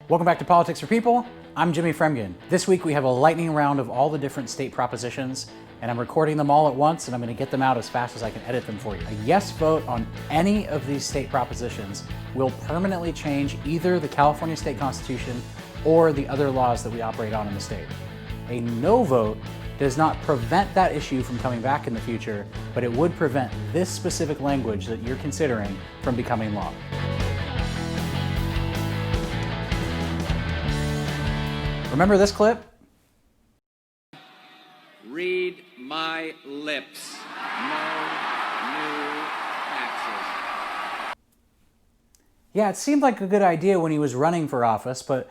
Welcome back to Politics for People. I'm Jimmy Fremgen. This week we have a lightning round of all the different state propositions, and I'm recording them all at once, and I'm going to get them out as fast as I can edit them for you. A yes vote on any of these state propositions will permanently change either the California state constitution or the other laws that we operate on in the state. A no vote does not prevent that issue from coming back in the future, but it would prevent this specific language that you're considering from becoming law. Remember this clip? Read my lips. No new taxes. Yeah, it seemed like a good idea when he was running for office, but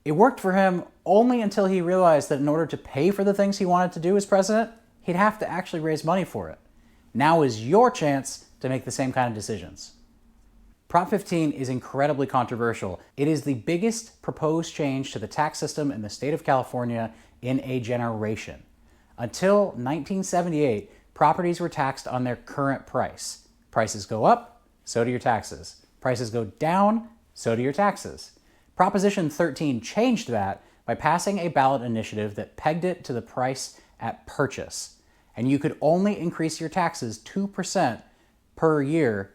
it worked for him only until he realized that in order to pay for the things he wanted to do as president, he'd have to actually raise money for it. Now is your chance to make the same kind of decisions. Prop 15 is incredibly controversial. It is the biggest proposed change to the tax system in the state of California in a generation. Until 1978, properties were taxed on their current price. Prices go up, so do your taxes. Prices go down, so do your taxes. Proposition 13 changed that by passing a ballot initiative that pegged it to the price at purchase. And you could only increase your taxes 2% per year.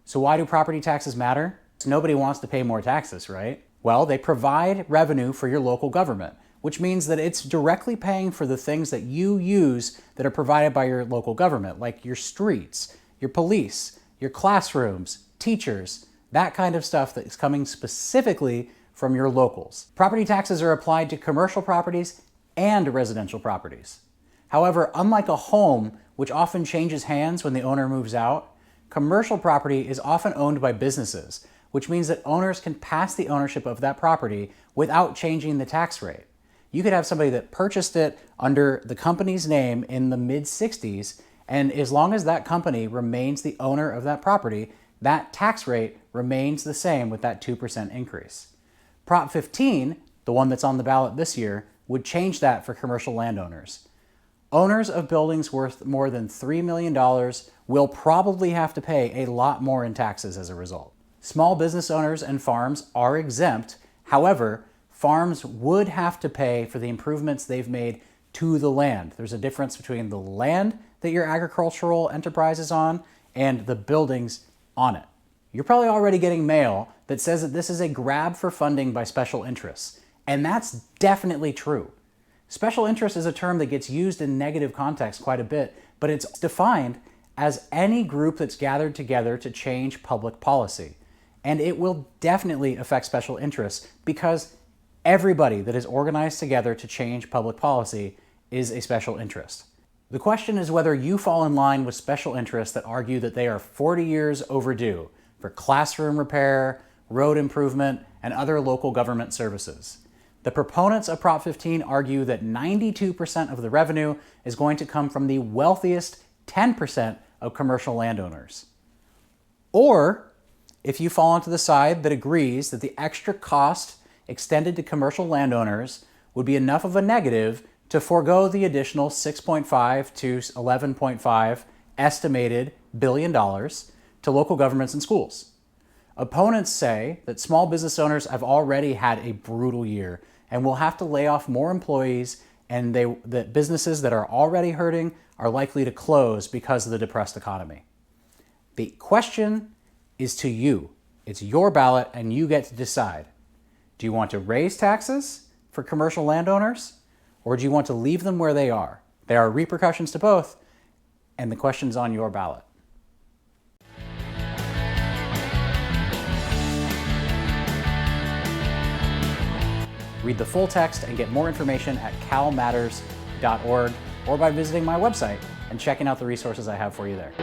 So why do property taxes matter? Nobody wants to pay more taxes, right? Well, they provide revenue for your local government, which means that it's directly paying for the things that you use that are provided by your local government, like your streets, your police, your classrooms, teachers, that kind of stuff that is coming specifically from your locals. Property taxes are applied to commercial properties and residential properties. However, unlike a home, which often changes hands when the owner moves out, commercial property is often owned by businesses, which means that owners can pass the ownership of that property without changing the tax rate. You could have somebody that purchased it under the company's name in the mid-60s, and as long as that company remains the owner of that property, that tax rate remains the same with that 2% increase. Prop 15, the one that's on the ballot this year, would change that for commercial landowners. Owners of buildings worth more than $3 million will probably have to pay a lot more in taxes as a result. Small business owners and farms are exempt. However, farms would have to pay for the improvements they've made to the land. There's a difference between the land that your agricultural enterprise is on and the buildings on it. You're probably already getting mail that says that this is a grab for funding by special interests, and that's definitely true. Special interest is a term that gets used in negative context quite a bit, but it's defined as any group that's gathered together to change public policy. And it will definitely affect special interests because everybody that is organized together to change public policy is a special interest. The question is whether you fall in line with special interests that argue that they are 40 years overdue for classroom repair, road improvement, and other local government services. The proponents of Prop 15 argue that 92% of the revenue is going to come from the wealthiest 10% of commercial landowners. Or, if you fall onto the side that agrees that the extra cost extended to commercial landowners would be enough of a negative to forego the additional $6.5 to $11.5 estimated billion dollars to local governments and schools. Opponents say that small business owners have already had a brutal year and will have to lay off more employees, and that businesses that are already hurting are likely to close because of the depressed economy. The question is to you. It's your ballot and you get to decide. Do you want to raise taxes for commercial landowners, or do you want to leave them where they are? There are repercussions to both, and the question's on your ballot. Read the full text and get more information at calmatters.org or by visiting my website and checking out the resources I have for you there.